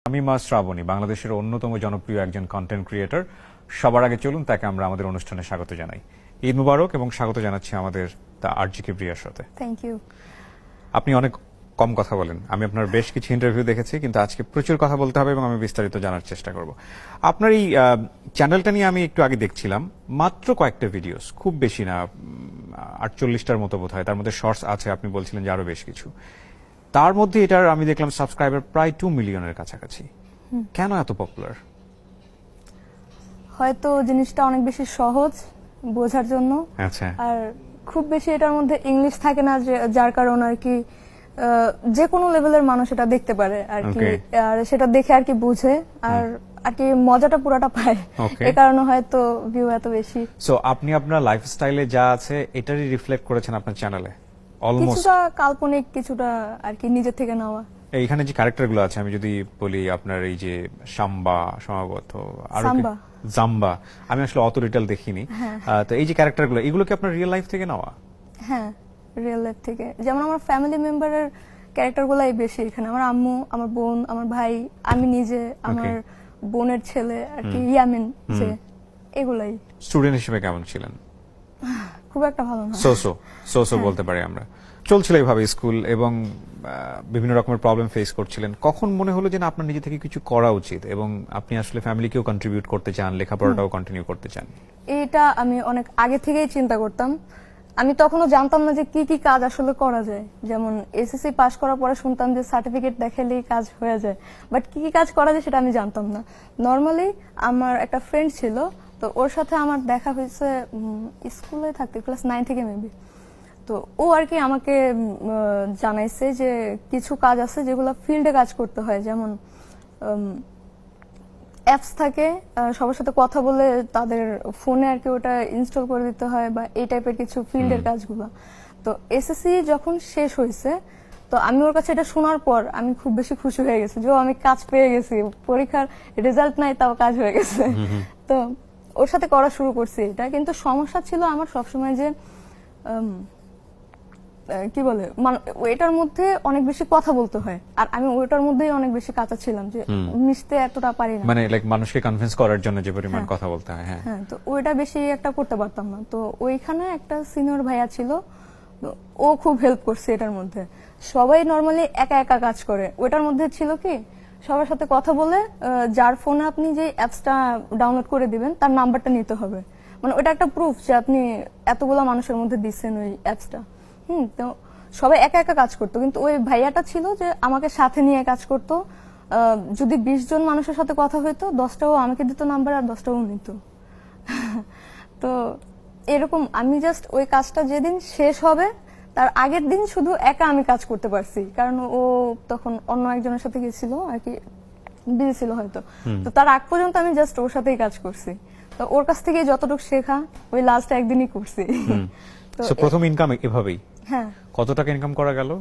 শামীমা শ্রাবণী বাংলাদেশের অন্যতম জনপ্রিয় একজন কন্টেন্ট ক্রিয়েটর। সবার আগে চলুন তাকে আমরা আমাদের অনুষ্ঠানে স্বাগত জানাই। ঈদ মুবারক এবং স্বাগত জানাচ্ছি আমাদের দ্য আরজি কিবরিয়ার সাথে। Thank you. আপনি অনেক কম কথা বলেন, আমি আপনার বেশ কিছু ইন্টারভিউ দেখেছি, কিন্তু আজকে প্রচুর কথা বলতে হবে এবং আমি বিস্তারিত জানার চেষ্টা করব। আপনার এই চ্যানেলটা নিয়ে আমি একটু আগে দেখছিলাম, মাত্র কয়েকটা ভিডিওস, খুব বেশি না, 48টার মতো বোধ হয়। তার মধ্যে শর্টস আছে, আপনি বলছিলেন যে আরো বেশ কিছু। তার মধ্যে এটার আমি দেখলাম সাবস্ক্রাইবার প্রায় 2 মিলিয়নের কাছাকাছি। কেন এত পপুলার? হয়তো জিনিসটা অনেক বেশি সহজ বোঝার জন্য, আচ্ছা, আর খুব বেশি এটার মধ্যে ইংলিশ থাকে না, যার কারণে আর কি যে কোনো লেভেলের মানুষ এটা দেখতে পারে আর কি, আর সেটা দেখে আর কি বুঝে আর আর কি মজাটা পুরাটা পায়। এই কারণে হয়তো ভিউ এত বেশি। সো আপনি আপনার লাইফস্টাইলে যা আছে এটারই রিফ্লেক্ট করেছেন আপনার চ্যানেলে অলমোস্ট। কিছুটা কাল্পনিক, কিছুটা আর কি নিজে থেকে নেওয়া। এইখানে যে ক্যারেক্টারগুলো আছে, আমি যদি বলি আপনার এই যে সাম্বা সম্ভবত, আর জাম্বা, আমি আসলে অত ডিটেল দেখিনি। তো এই যে ক্যারেক্টারগুলো, এগুলো কি আপনার রিয়েল লাইফ থেকে নেওয়া? হ্যাঁ, রিয়েল লাইফ থেকে। যেমন আমার ফ্যামিলি মেম্বারের ক্যারেক্টারগুলাই বেশি এখানে। আমার আম্মু, আমার বোন, আমার ভাই, আমি নিজে, আমার বোনের ছেলে আর কি, ইয়ামিন, যে এগুলাই। স্টুডেন্ট হিসেবে কেমন ছিলেন? খুব একটা ভালো না, সো বলতে পারি আমরা। চলছিল এইভাবে স্কুল এবং বিভিন্ন রকমের প্রবলেম ফেস করছিলেন। কখন মনে হলো যে না, আপনার নিজে থেকে কিছু করা উচিত এবং আপনি আসলে ফ্যামিলিকেও কন্ট্রিবিউট করতে চান, লেখাপড়াটাও কন্টিনিউ করতে চান? এটা আমি অনেক আগে থেকেই চিন্তা করতাম। আমি তখনও জানতাম না যে কি কি কাজ আসলে করা যায়। যেমন এসএসসি পাশ করার পরে শুনতাম যে সার্টিফিকেট দেখালেই কাজ হয়ে যায়, বাট কি কি কাজ করা যায় সেটা আমি জানতাম না। নর্মালি আমার একটা ফ্রেন্ড ছিল, তো ওর সাথে আমার দেখা হয়েছে স্কুলে থাকতে, ক্লাস 9 থেকে মেবি। তো ও আর কি আমাকে জানাইছে যে কিছু কাজ আছে যেগুলো ফিল্ডে কাজ করতে হয়, যেমন অ্যাপস থাকে, সবার সাথে কথা বলে তাদের ফোনে আর কি ওটা ইনস্টল করে দিতে হয়, বা এই টাইপের কিছু ফিল্ডের কাজগুলো। তো এসএসসি যখন শেষ হয়েছে, তো আমি ওর কাছে এটা শোনার পর আমি খুব বেশি খুশি হয়ে গেছি যে আমি কাজ পেয়ে গেছি, পরীক্ষার রেজাল্ট নাই তাও কাজ হয়ে গেছে। তো ওর সাথে করা শুরু করছি এটা। কিন্তু সমস্যা ছিল আমার সবসময় যে কি বলে, ওইটার মধ্যে অনেক বেশি কথা বলতে হয়, আর আমি ওইটার মধ্যেই অনেক বেশি কাঁচা ছিলাম, যে মিশতে এতটা পারি না, মানে লাইক মানুষকে কনভিন্স করার জন্য যে পরিমাণ কথা বলতে হয়। হ্যাঁ, তো ওইটা বেশি একটা করতে পারতাম না। তো ওইখানে একটা সিনিয়র ভাইয়া ছিল, ও খুব হেল্প করছে এটার মধ্যে। সবাই নরমালি একা একা কাজ করে, ওইটার মধ্যে ছিল কি সবার সাথে কথা বলে যার ফোনে আপনি যে অ্যাপসটা ডাউনলোড করে দিবেন তার নাম্বারটা নিতে হবে, মানে ওটা একটা প্রুফ যে আপনি এতগুলা মানুষের মধ্যে দিচ্ছেন ওই অ্যাপসটা। তো সবাই একা একা কাজ করতো, কিন্তু ওই ভাইয়াটা ছিল যে আমাকে সাথে নিয়ে কাজ করতো। যদি 20 জন মানুষের সাথে কথা হইতো, 10টাও আমাকে দিত নাম্বার আর 10টাও নিত। তো এরকম আমি জাস্ট ওই কাজটা যেদিন শেষ হবে তার আগের দিন শুধু একা আমি কাজ করতে পারছি, কারণ ও তখন অন্য একজনের সাথে গেছিল আর কি, বিজি ছিল হয়তো। তো তার আগ পর্যন্ত আমি জাস্ট ওর সাথেই কাজ করছি। তো ওর কাছ থেকে যতটুকু শেখা ওই লাস্ট একদিনই করছি। তো প্রথম ইনকাম এভাবেই? হ্যাঁ। কত টাকা ইনকাম করা গেল?